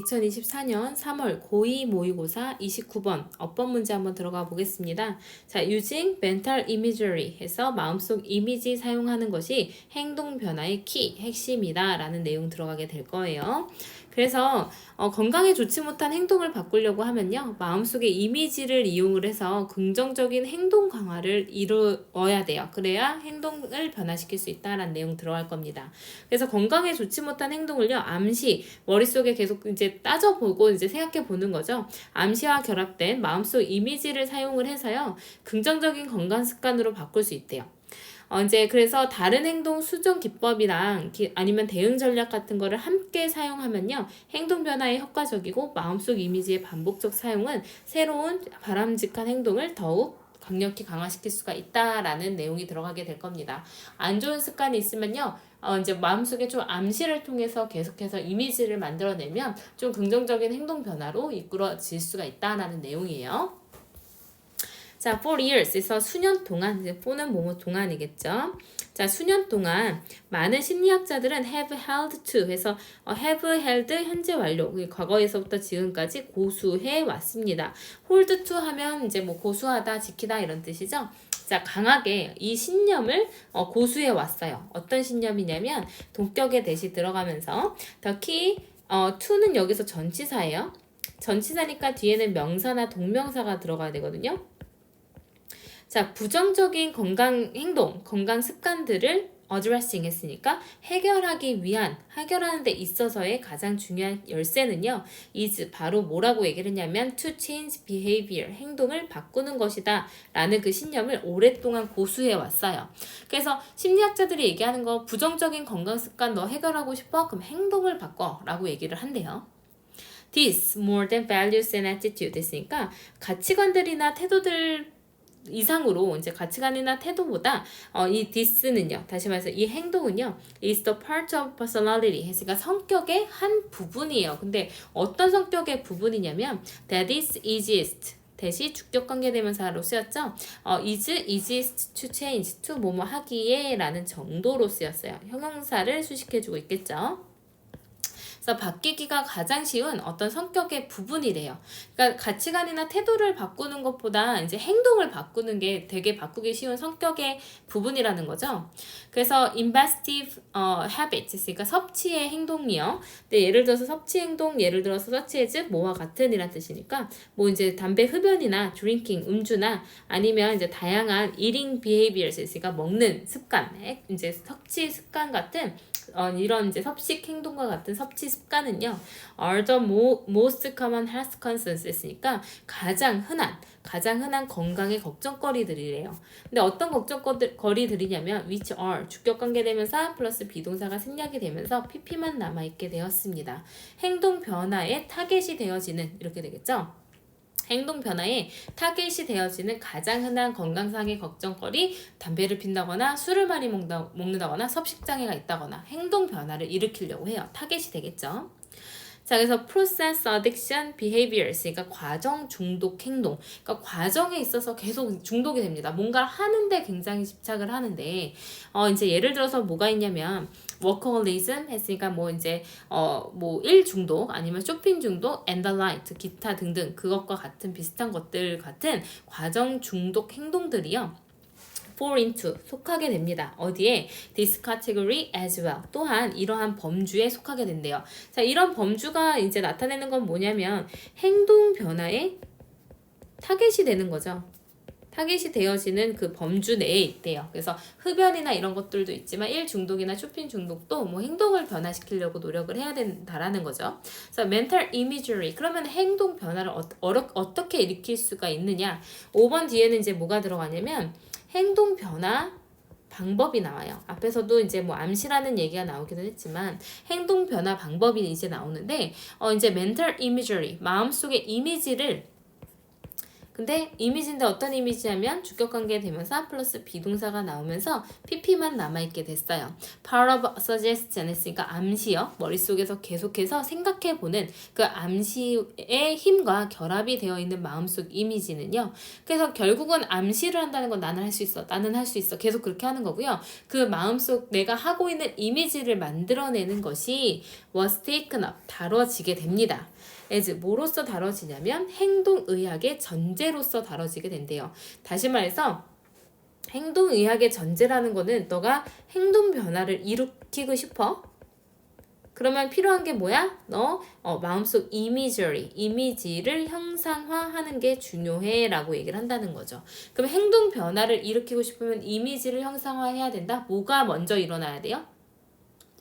2024년 3월 고2 모의고사 29번 어법 문제 한번 들어가 보겠습니다. 자, using mental imagery 해서 마음속 이미지 사용하는 것이 행동 변화의 키, 핵심이다 라는 내용 들어가게 될 거예요. 그래서 건강에 좋지 못한 행동을 바꾸려고 하면요. 마음속에 이미지를 이용을 해서 긍정적인 행동 강화를 이루어야 돼요. 그래야 행동을 변화시킬 수 있다라는 내용 들어갈 겁니다. 그래서 건강에 좋지 못한 행동을요. 암시, 머릿속에 계속 이제 따져보고 이제 생각해 보는 거죠. 암시와 결합된 마음속 이미지를 사용을 해서요. 긍정적인 건강 습관으로 바꿀 수 있대요. 이제 그래서 다른 행동 수정 기법이랑 아니면 대응 전략 같은 거를 함께 사용하면요. 행동 변화에 효과적이고 마음속 이미지의 반복적 사용은 새로운 바람직한 행동을 더욱 강력히 강화시킬 수가 있다라는 내용이 들어가게 될 겁니다. 안 좋은 습관이 있으면요. 이제 마음속에 좀 암시를 통해서 계속해서 이미지를 만들어내면 좀 긍정적인 행동 변화로 이끌어질 수가 있다라는 내용이에요. 자, for years에서 수년 동안, 이제 for는 뭐뭐 동안이겠죠. 자, 수년 동안 많은 심리학자들은 have held to 해서 have held 현재 완료, 과거에서부터 지금까지 고수해 왔습니다. hold to 하면 이제 뭐 고수하다, 지키다 이런 뜻이죠. 자, 강하게 이 신념을 고수해 왔어요. 어떤 신념이냐면 동격의 대시 들어가면서 the key to는 여기서 전치사예요. 전치사니까 뒤에는 명사나 동명사가 들어가야 되거든요. 자, 부정적인 건강 행동, 건강 습관들을 addressing 했으니까 해결하는 데 있어서의 가장 중요한 열쇠는요, is 바로 뭐라고 얘기를 했냐면 to change behavior, 행동을 바꾸는 것이다 라는 그 신념을 오랫동안 고수해 왔어요. 그래서 심리학자들이 얘기하는 거 부정적인 건강 습관 너 해결하고 싶어? 그럼 행동을 바꿔 라고 얘기를 한대요. This more than values and attitude 했으니까 가치관들이나 태도들 이상으로 이제 가치관이나 태도보다 이 this는요. 다시 말해서 이 행동은요. is the part of personality 했으니까 성격의 한 부분이에요. 근데 어떤 성격의 부분이냐면 that is easiest 대시 주격관계대명사로 쓰였죠. is easiest to change to 뭐뭐 하기에 라는 정도로 쓰였어요. 형용사를 수식해주고 있겠죠. 그래서 바뀌기가 가장 쉬운 어떤 성격의 부분이래요. 그러니까 가치관이나 태도를 바꾸는 것보다 이제 행동을 바꾸는 게 되게 바꾸기 쉬운 성격의 부분이라는 거죠. 그래서 investive habits, 그러니까 섭취의 행동이요. 근데 예를 들어서 섭취 행동, 예를 들어서 such as 뭐와 같은 이란 뜻이니까 뭐 이제 담배 흡연이나 drinking, 음주나 아니면 이제 다양한 eating behaviors, 그러니까 먹는 습관, 이제 섭취 습관 같은 이런 이제 섭식 행동과 같은 섭취 습관은요, are the most common health concerns 했으니까 가장 흔한 건강의 걱정거리들이래요. 근데 어떤 걱정거리들이냐면 which are 주격관계대명사 플러스 비동사가 생략이 되면서 pp만 남아있게 되었습니다. 행동 변화에 타겟이 되어지는 이렇게 되겠죠. 행동 변화에 타겟이 되어지는 가장 흔한 건강상의 걱정거리, 담배를 핀다거나 술을 많이 먹는다거나 섭식장애가 있다거나 행동 변화를 일으키려고 해요. 타겟이 되겠죠. 자, 그래서 process addiction behaviors, 그러니까 과정 중독 행동. 그러니까 과정에 있어서 계속 중독이 됩니다. 뭔가를 하는데 굉장히 집착을 하는데, 이제 예를 들어서 뭐가 있냐면, workaholism 했으니까 뭐 이제, 뭐 일 중독, 아니면 쇼핑 중독, and the like, 기타 등등, 그것과 같은 비슷한 것들 같은 과정 중독 행동들이요. fall into 속하게 됩니다. 어디에? this category as well. 또한 이러한 범주에 속하게 된대요. 자, 이런 범주가 이제 나타내는 건 뭐냐면 행동 변화에 타겟이 되는 거죠. 타겟이 되어지는 그 범주 내에 있대요. 그래서 흡연이나 이런 것들도 있지만 일 중독이나 쇼핑 중독도 뭐 행동을 변화시키려고 노력을 해야 된다라는 거죠. 그래서 mental imagery, 그러면 행동 변화를 어떻게 일으킬 수가 있느냐? 5번 뒤에는 이제 뭐가 들어가냐면 행동 변화 방법이 나와요. 앞에서도 이제 뭐 암시라는 얘기가 나오기도 했지만 행동 변화 방법이 이제 나오는데 이제 mental imagery, 마음속의 이미지를 근데 이미지인데 어떤 이미지냐면 주격관계 대명사 플러스 비동사가 나오면서 pp만 남아있게 됐어요. power of suggestion 했으니까 암시요. 머릿속에서 계속해서 생각해보는 그 암시의 힘과 결합이 되어 있는 마음속 이미지는요. 그래서 결국은 암시를 한다는 건 나는 할 수 있어. 나는 할 수 있어. 계속 그렇게 하는 거고요. 그 마음속 내가 하고 있는 이미지를 만들어내는 것이 was taken up, 다뤄지게 됩니다. as 뭐로써 다뤄지냐면 행동의학의 전제로서 다뤄지게 된대요. 다시 말해서 행동의학의 전제라는 거는 너가 행동 변화를 일으키고 싶어? 그러면 필요한 게 뭐야? 너 마음속 이미지를 형상화하는 게 중요해 라고 얘기를 한다는 거죠. 그럼 행동 변화를 일으키고 싶으면 이미지를 형상화해야 된다? 뭐가 먼저 일어나야 돼요?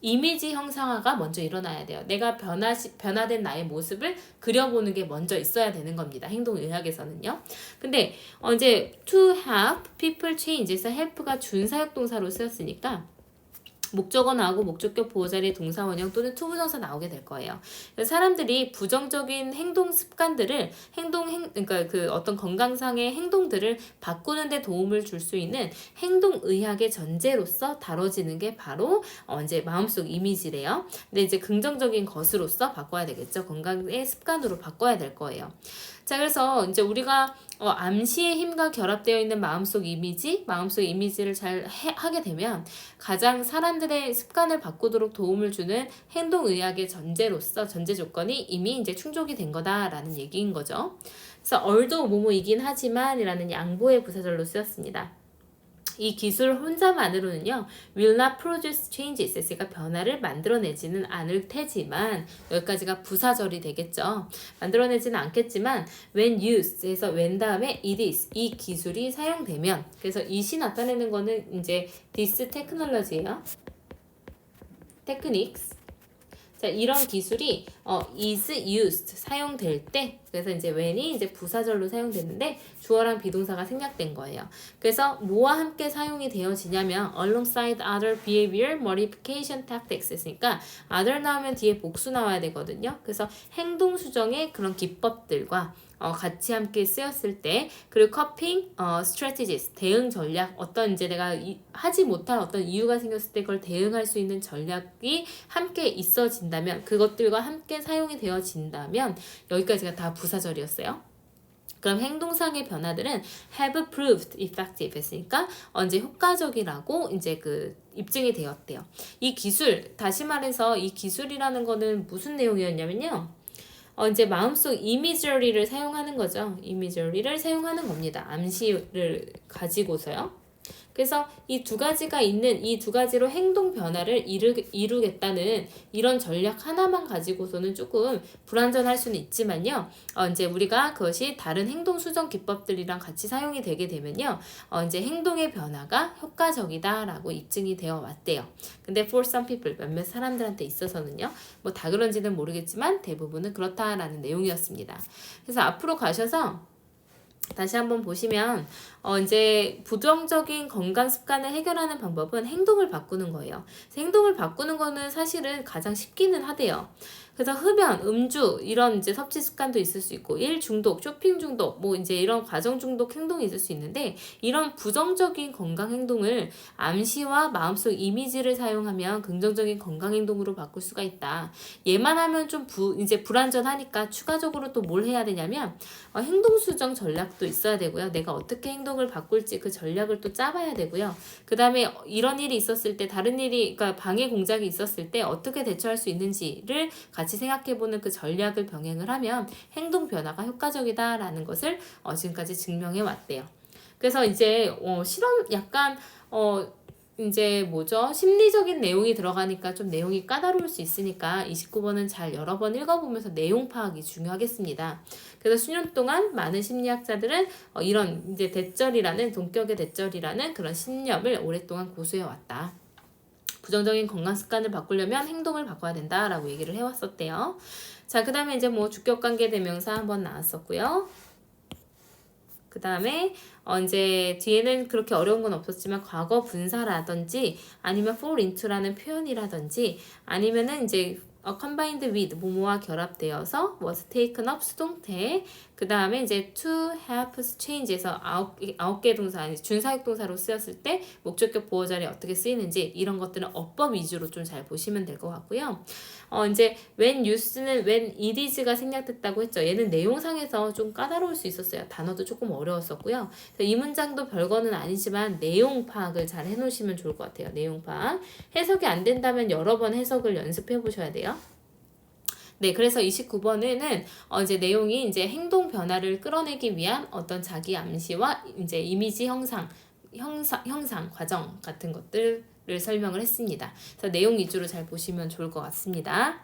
이미지 형상화가 먼저 일어나야 돼요. 내가 변화된 나의 모습을 그려보는 게 먼저 있어야 되는 겁니다. 행동의학에서는요. 근데 이제 to help people change에서 help가 준사역동사로 쓰였으니까 목적어 나오고 목적격 보호자리 동사 원형 또는 투부정사 나오게 될 거예요. 사람들이 부정적인 행동 습관들을 그러니까 그 어떤 건강상의 행동들을 바꾸는 데 도움을 줄 수 있는 행동의학의 전제로서 다뤄지는 게 바로 이제 마음속 이미지래요. 근데 이제 긍정적인 것으로서 바꿔야 되겠죠. 건강의 습관으로 바꿔야 될 거예요. 자, 그래서 이제 우리가 암시의 힘과 결합되어 있는 마음속 이미지를 잘 하게 되면 가장 사람들의 습관을 바꾸도록 도움을 주는 행동의학의 전제 조건이 이미 이제 충족이 된 거다라는 얘기인 거죠. 그래서 although 뭐뭐이긴 하지만 이라는 양보의 부사절로 쓰였습니다. 이 기술 혼자만으로는요, will not produce changes, 그러니까 변화를 만들어내지는 않을 테지만, 여기까지가 부사절이 되겠죠. 만들어내지는 않겠지만, when used, 해서 when 다음에 it is, 이 기술이 사용되면, 그래서 it이 나타내는 거는 이제 this technology예요. techniques. 자, 이런 기술이 is used 사용될 때, 그래서 이제 when이 이제 부사절로 사용되는데 주어랑 비동사가 생략된 거예요. 그래서 뭐와 함께 사용이 되어지냐면 alongside other behavior modification tactics 했으니까 other 나오면 뒤에 복수 나와야 되거든요. 그래서 행동 수정의 그런 기법들과 같이 함께 쓰였을 때, 그리고 coping strategies, 대응 전략, 어떤 이제 내가 하지 못할 어떤 이유가 생겼을 때 그걸 대응할 수 있는 전략이 함께 있어진다면, 그것들과 함께 사용이 되어진다면, 여기까지가 다 부사절이었어요. 그럼 행동상의 변화들은 have proved effective 했으니까 이제 효과적이라고 이제 그 입증이 되었대요. 이 기술, 다시 말해서 이 기술이라는 거는 무슨 내용이었냐면요. 이제 마음속 이미저리를 사용하는 거죠. 이미저리를 사용하는 겁니다. 암시를 가지고서요. 그래서 이 두 가지가 있는 이 두 가지로 행동 변화를 이루겠다는 이런 전략 하나만 가지고서는 조금 불완전할 수는 있지만요. 이제 우리가 그것이 다른 행동 수정 기법들이랑 같이 사용이 되게 되면요. 이제 행동의 변화가 효과적이다라고 입증이 되어 왔대요. 근데 for some people, 몇몇 사람들한테 있어서는요. 뭐 다 그런지는 모르겠지만 대부분은 그렇다라는 내용이었습니다. 그래서 앞으로 가셔서 다시 한번 보시면 이제 부정적인 건강 습관을 해결하는 방법은 행동을 바꾸는 거예요. 행동을 바꾸는 거는 사실은 가장 쉽기는 하대요. 그래서 흡연, 음주 이런 이제 섭취 습관도 있을 수 있고 일 중독, 쇼핑 중독, 뭐 이제 이런 과정 중독 행동이 있을 수 있는데 이런 부정적인 건강 행동을 암시와 마음속 이미지를 사용하면 긍정적인 건강 행동으로 바꿀 수가 있다. 얘만 하면 좀 이제 불완전하니까 추가적으로 또 뭘 해야 되냐면 행동 수정 전략도 있어야 되고요. 내가 어떻게 행동을 바꿀지 그 전략을 또 짜봐야 되고요. 그 다음에 이런 일이 있었을 때 다른 일이 그러니까 방해 공작이 있었을 때 어떻게 대처할 수 있는지를 같이 생각해보는 그 전략을 병행을 하면 행동 변화가 효과적이다라는 것을 지금까지 증명해 왔대요. 그래서 이제 실험 약간 이제 뭐죠? 심리적인 내용이 들어가니까 좀 내용이 까다로울 수 있으니까 29번은 잘 여러 번 읽어보면서 내용 파악이 중요하겠습니다. 그래서 수년 동안 많은 심리학자들은 이런 이제 동격의 대절이라는 그런 신념을 오랫동안 고수해 왔다. 부정적인 건강 습관을 바꾸려면 행동을 바꿔야 된다라고 얘기를 해왔었대요. 자, 그 다음에 이제 뭐 주격관계 대명사 한번 나왔었고요. 그 다음에 이제 뒤에는 그렇게 어려운 건 없었지만 과거 분사라든지 아니면 fall into라는 표현이라든지 아니면은 이제 combined with 뭐뭐와 결합되어서 was taken up 수동태. 그 다음에 이제 to help change에서 아홉 개 동사, 준사역 동사로 쓰였을 때 목적격 보호 자리에 어떻게 쓰이는지 이런 것들은 어법 위주로 좀 잘 보시면 될 것 같고요. 이제 when use는 when it is가 생략됐다고 했죠. 얘는 내용상에서 좀 까다로울 수 있었어요. 단어도 조금 어려웠었고요. 이 문장도 별거는 아니지만 내용 파악을 잘 해놓으시면 좋을 것 같아요. 내용 파악. 해석이 안 된다면 여러 번 해석을 연습해 보셔야 돼요. 네, 그래서 29번에는 이제 내용이 이제 행동 변화를 끌어내기 위한 어떤 자기 암시와 이제 이미지 형상 과정 같은 것들을 설명을 했습니다. 그래서 내용 위주로 잘 보시면 좋을 것 같습니다.